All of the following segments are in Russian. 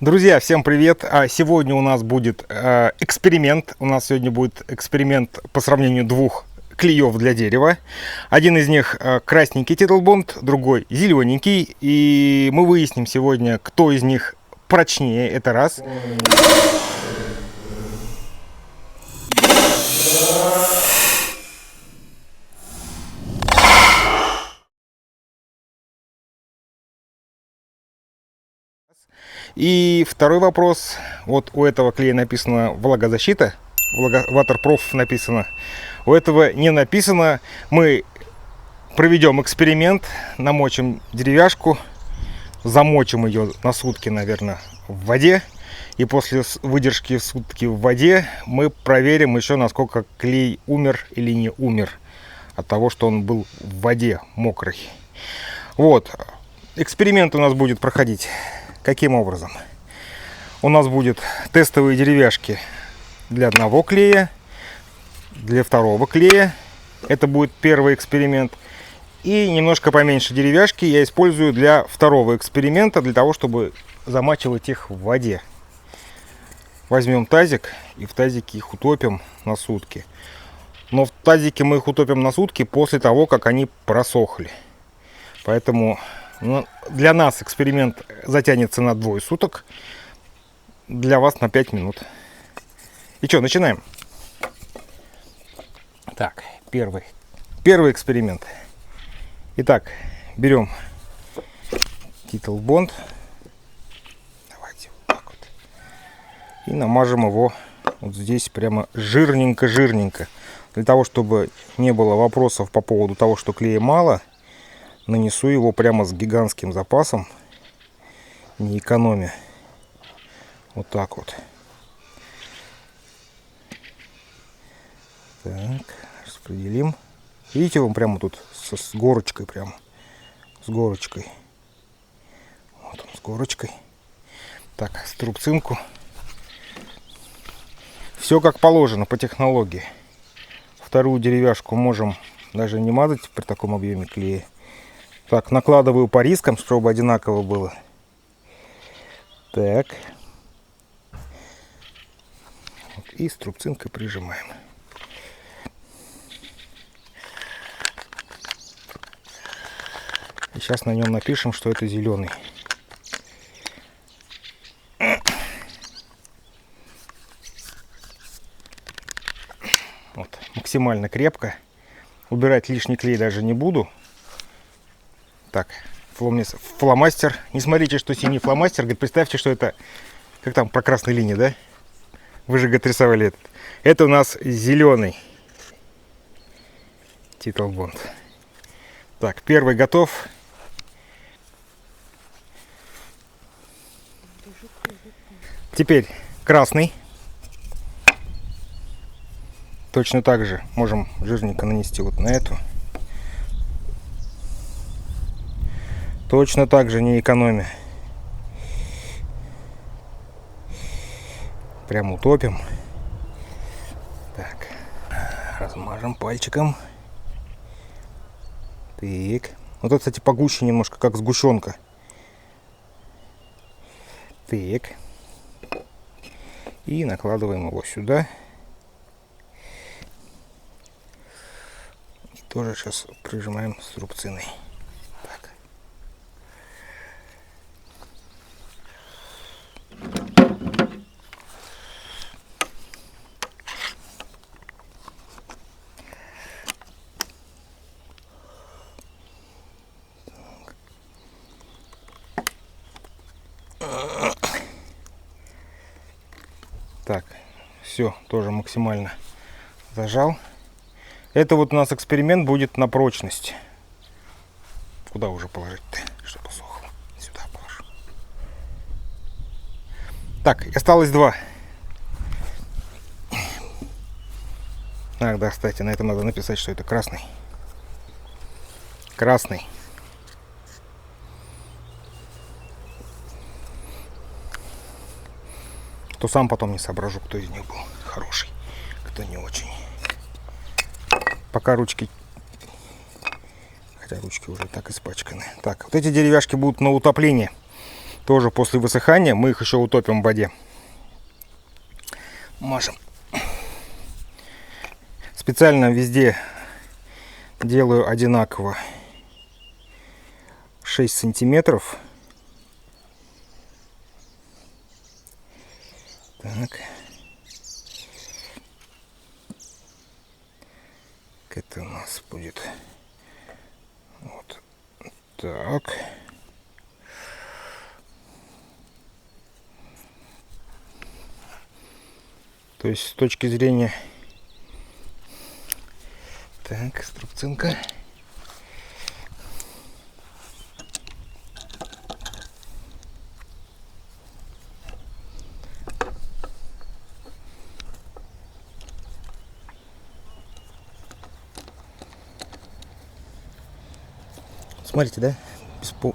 Друзья, всем привет! Сегодня у нас будет эксперимент. У нас сегодня будет эксперимент по сравнению двух клеев для дерева. Один из них красненький Титлбонд, другой зелененький. И мы выясним сегодня, кто из них прочнее. Это раз. И второй вопрос. Вот у этого клея написано влагозащита, Waterproof написано. У этого не написано. Мы проведем эксперимент, намочим деревяшку, замочим ее на сутки, наверное, в воде. И после выдержки сутки в воде мы проверим еще, насколько клей умер или не умер от того, что он был в воде мокрый. Вот. Эксперимент у нас будет проходить каким образом? У нас будут тестовые деревяшки для одного клея, для второго клея. Это будет первый эксперимент. И немножко поменьше деревяшки я использую для второго эксперимента, для того, чтобы замачивать их в воде. Возьмем тазик и в тазике их утопим на сутки. Но в тазике мы их утопим на сутки после того, как они просохли. Поэтому для нас эксперимент затянется на 2 суток, для вас на 5 минут. И что, начинаем? Так, первый эксперимент. Итак, берем Титлбонд. Давайте вот так вот. И намажем его вот здесь прямо жирненько-жирненько. Для того, чтобы не было вопросов по поводу того, что клея мало, нанесу его прямо с гигантским запасом, не экономя. Вот так вот. Так, распределим. Видите, он прямо тут с горочкой, прямо с горочкой. Вот он с горочкой. Так, струбцинку. Все как положено по технологии. Вторую деревяшку можем даже не мазать при таком объеме клея. Так, накладываю по рискам, чтобы одинаково было. Так. И струбцинкой прижимаем. И сейчас на нем напишем, что это зеленый. Вот, максимально крепко. Убирать лишний клей даже не буду. Так, фломастер. Не смотрите, что синий фломастер. Говорит, представьте, что это, как там про красной линии, да? Вы же, говорит, рисовали этот. Это у нас зеленый Титлбонд. Так, первый готов. Теперь красный. Точно так же можем жирненько нанести вот на эту. Точно так же, не экономя. Прям утопим. Так. Размажем пальчиком. Так. Вот это, кстати, погуще немножко, как сгущенка. Так. И накладываем его сюда. И тоже сейчас прижимаем струбциной. Так. Так, все, тоже максимально зажал. Это вот у нас эксперимент будет на прочность. Куда уже положить-то, чтобы сохло? Сюда положу. Так, осталось 2. Ах, да, кстати, на этом надо написать, что это красный. Красный. То сам потом не соображу, кто из них был хороший, кто не очень. Пока ручки, хотя ручки уже так испачканы. Так, вот эти деревяшки будут на утопление. Тоже после высыхания мы их еще утопим в воде. Мажем. Специально везде делаю одинаково. 6 сантиметров. Так. Это у нас будет вот так. То есть с точки зрения... Так, струбцинка. Смотрите, да?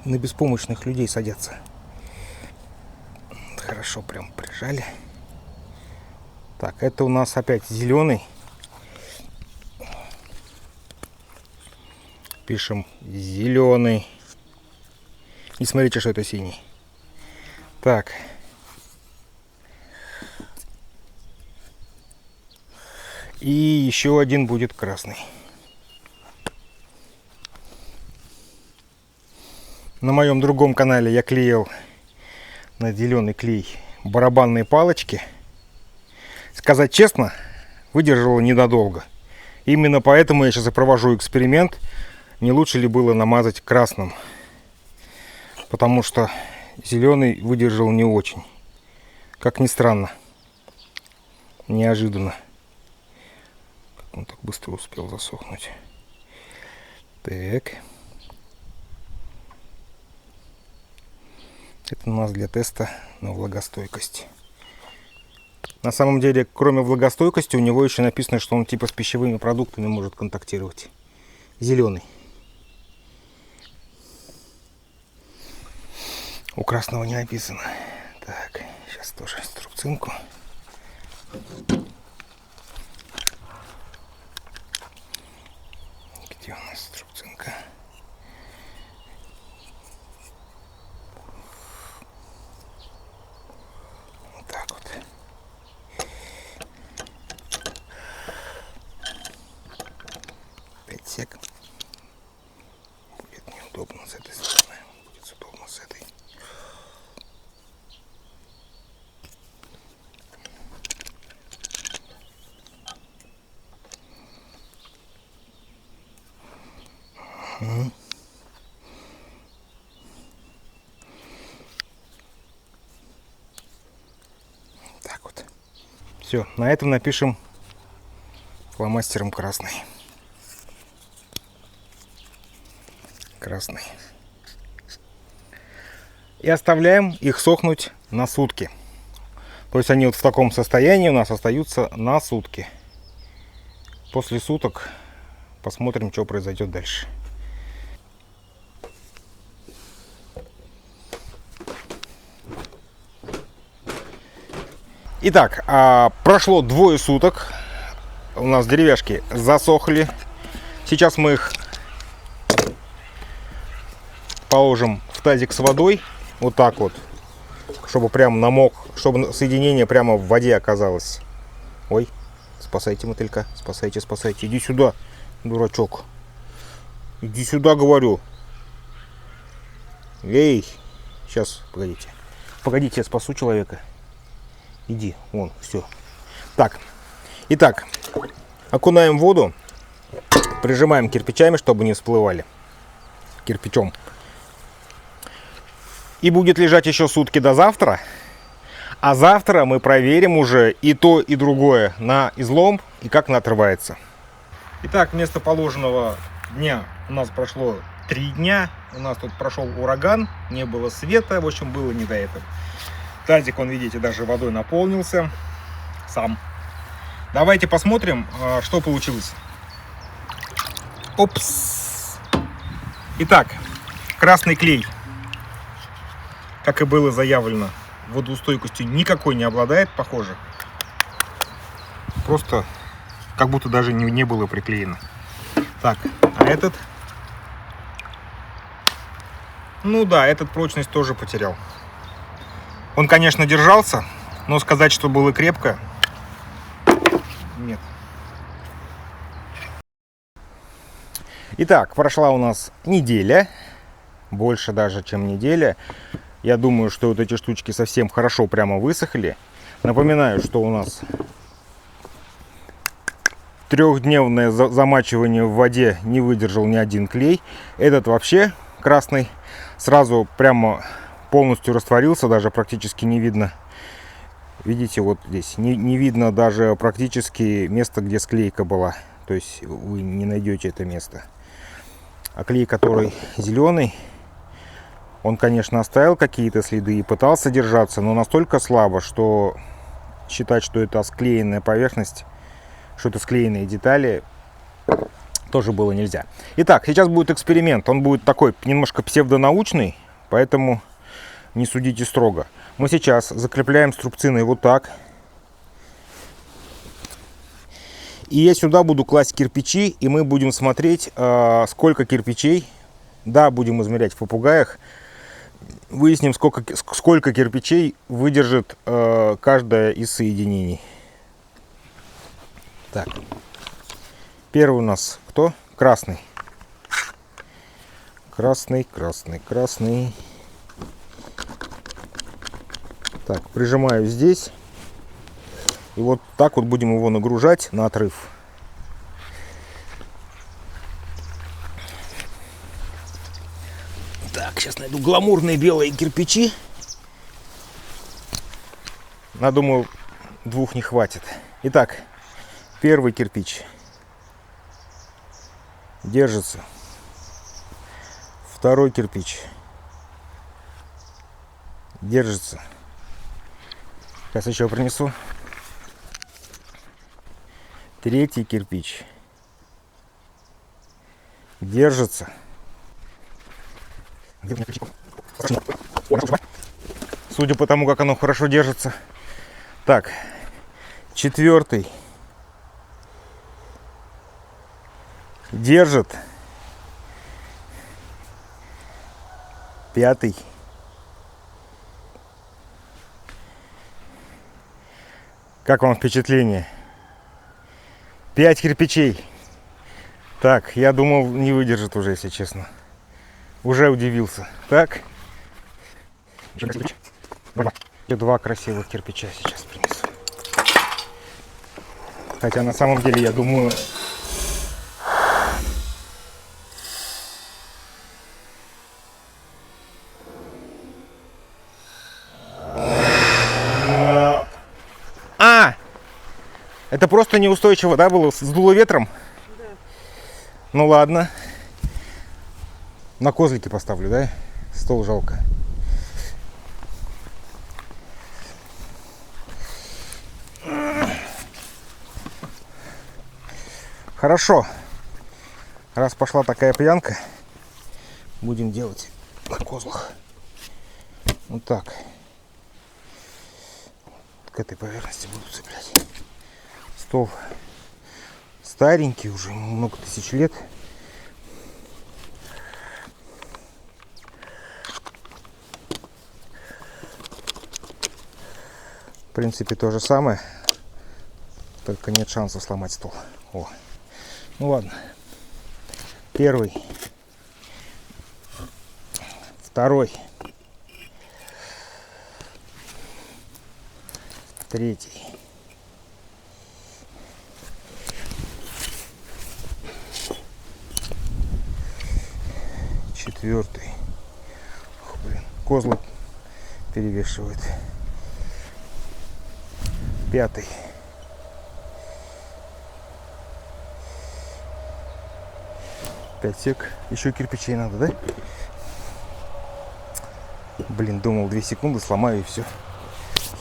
На беспомощных людей садятся. Хорошо, прям прижали. Так, это у нас опять зеленый. Пишем зеленый. И смотрите, что это синий. Так. И еще один будет красный. На моем другом канале я клеил на зеленый клей барабанные палочки. Сказать честно, выдержало ненадолго. Именно поэтому я сейчас и провожу эксперимент. Не лучше ли было намазать красным? Потому что зеленый выдержал не очень. Как ни странно. Неожиданно. Как он так быстро успел засохнуть. Так. Это у нас для теста на влагостойкость. На самом деле, кроме влагостойкости, у него еще написано, что он типа с пищевыми продуктами может контактировать. Зеленый. У красного не написано. Так, сейчас тоже струбцинку. Где у нас струбцинка? Вот так вот. Пять сек. Будет неудобно с этой стороны. Будет удобно с этой. Так вот. Все, на этом напишем фломастером красный. Красный. И оставляем их сохнуть на сутки. То есть они вот в таком состоянии у нас остаются на сутки. После суток посмотрим, что произойдет дальше. Итак, прошло 2 суток. У нас деревяшки засохли. Сейчас мы их положим в тазик с водой. Вот так вот. Чтобы прям намок, чтобы соединение прямо в воде оказалось. Ой, спасайте мотылька. Спасайте, спасайте. Иди сюда, дурачок. Иди сюда, говорю. Эй, сейчас, погодите. Погодите, я спасу человека. Иди, вон, все. Так, итак, окунаем в воду, прижимаем кирпичами, чтобы не всплывали. Кирпичом. И будет лежать еще сутки до завтра. А завтра мы проверим уже и то, и другое на излом и как она отрывается. Итак, вместо положенного дня у нас прошло 3 дня. У нас тут прошел ураган, не было света, в общем, было не до этого. Тазик, он, видите, даже водой наполнился сам. Давайте посмотрим, что получилось. Опс. Итак, красный клей, как и было заявлено, водоустойкостью никакой не обладает, похоже. Просто как будто даже не было приклеено. Так, а этот? Ну да, этот прочность тоже потерял. Он, конечно, держался, но сказать, что было крепко, нет. Итак, прошла у нас неделя, больше даже, чем неделя. Я думаю, что вот эти штучки совсем хорошо прямо высохли. Напоминаю, что у нас трехдневное замачивание в воде не выдержал ни один клей. Этот вообще красный сразу прямо полностью растворился, даже практически не видно. Видите, вот здесь не видно даже практически места, где склейка была. То есть вы не найдете это место. А клей, который зеленый, он, конечно, оставил какие-то следы и пытался держаться, но настолько слабо, что считать, что это склеенная поверхность, что это склеенные детали, тоже было нельзя. Итак, сейчас будет эксперимент. Он будет такой немножко псевдонаучный, поэтому не судите строго. Мы сейчас закрепляем струбциной вот так. И я сюда буду класть кирпичи, и мы будем смотреть, сколько кирпичей. Да, будем измерять в попугаях. Выясним, сколько кирпичей выдержит каждое из соединений. Так. Первый у нас кто? Красный. Красный, красный, красный. Так, прижимаю здесь. И вот так вот будем его нагружать на отрыв. Так, сейчас найду гламурные белые кирпичи. Я думаю, двух не хватит. Итак, первый кирпич держится. Второй кирпич держится. Сейчас еще принесу. Третий кирпич держится. Судя по тому, как оно хорошо держится. Так, четвертый держит. Пятый. Как вам впечатление? 5 кирпичей. Так, я думал, не выдержит уже, если честно. Уже удивился. Так. Два красивых кирпича сейчас принесу. Хотя на самом деле, я думаю... Это просто неустойчиво, да, было? Сдуло ветром? Да. Ну ладно. На козлики поставлю, да? Стол жалко. Хорошо. Раз пошла такая пьянка, будем делать на козлах. Вот так. К этой поверхности буду цеплять. Стол старенький, уже много тысяч лет. В принципе, то же самое, только нет шанса сломать стол. О. Ну ладно. Первый. Второй. Третий. Четвертый. Ох, блин, козлы перевешивают. Пятый. Пять сек. Еще кирпичей надо, да? Блин, думал 2 секунды сломаю и все.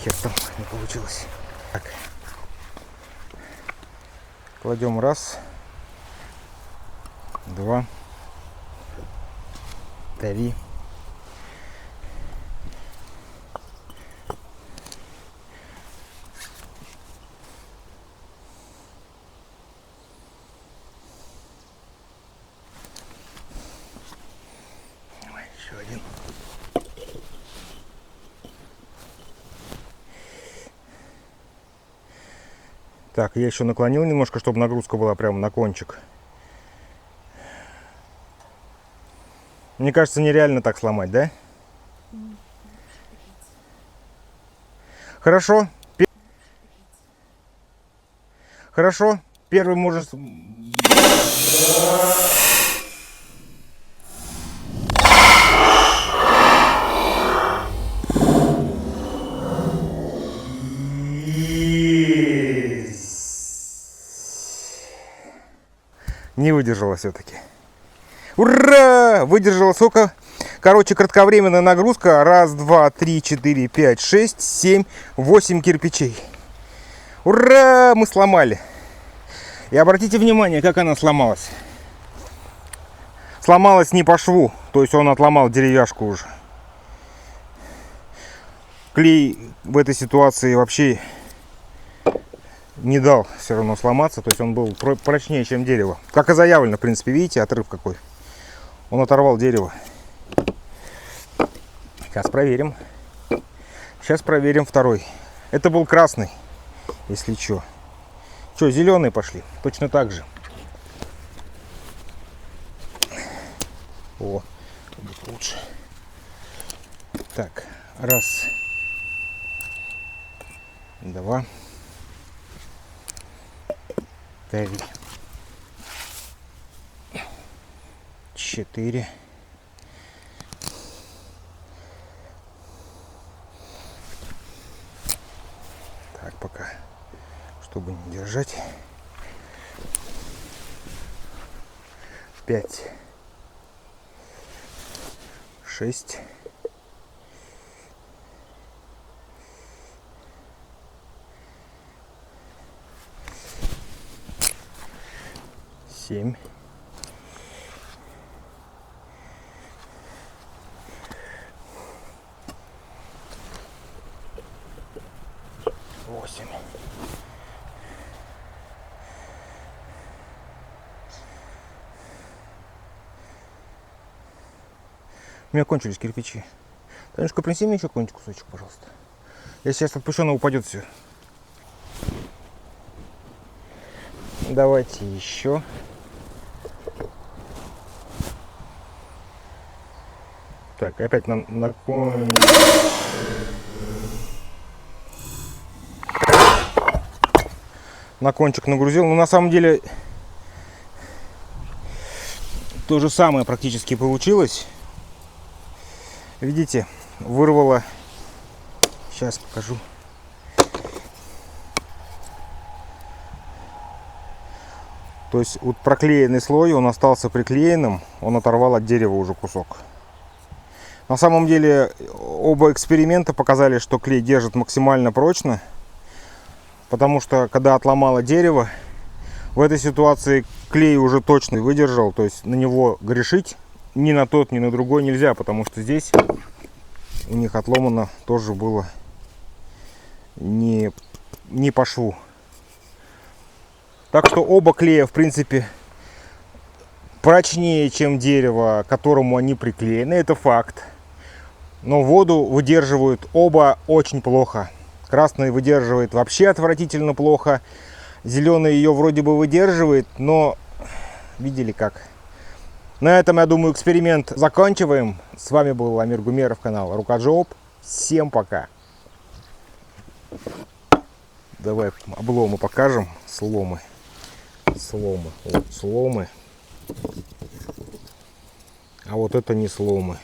Хер там, не получилось. Так. Кладем раз. Два. 3. Еще один. Так, я еще наклонил немножко, чтобы нагрузка была прямо на кончик. Мне кажется, нереально так сломать, да? Хорошо. Хорошо. Первый может... Не выдержала все-таки. Ура! Выдержала сколько? Короче, кратковременная нагрузка. Раз, два, три, четыре, пять, шесть, семь, 8 кирпичей. Ура! Мы сломали. И обратите внимание, как она сломалась. Сломалась не по шву. То есть он отломал деревяшку уже. Клей в этой ситуации вообще не дал все равно сломаться. То есть он был прочнее, чем дерево. Как и заявлено, в принципе. Видите, отрыв какой. Он оторвал дерево. Сейчас проверим. Сейчас проверим второй. Это был красный, если что. Что, зеленые пошли? Точно так же. О, будет лучше. Так, раз. Два. Три. 4. 5. Пока, чтобы не держать. 5. 6. 7. 8. 'У меня кончились кирпичи. Танюшка, принеси мне еще какой-нибудь кусочек, пожалуйста. Я сейчас отпущу, она упадет все. Давайте еще. Так, опять на кончик нагрузил. Но на самом деле то же самое практически получилось. Видите, вырвало. Сейчас покажу. То есть вот проклеенный слой, он остался приклеенным, он оторвал от дерева уже кусок. На самом деле оба эксперимента показали, что клей держит максимально прочно, потому что когда отломало дерево, в этой ситуации клей уже точно выдержал, то есть на него грешить ни на тот, ни на другой нельзя, потому что здесь у них отломано тоже было не по шву. Так что оба клея, в принципе, прочнее, чем дерево, к которому они приклеены, это факт. Но воду выдерживают оба очень плохо. Красный выдерживает вообще отвратительно плохо. Зеленый ее вроде бы выдерживает, но видели как. На этом, я думаю, эксперимент заканчиваем. С вами был Амир Гумеров, канал Рукоджоп. Всем пока. Давай обломы покажем. Сломы. Вот, сломы. А вот это не сломы.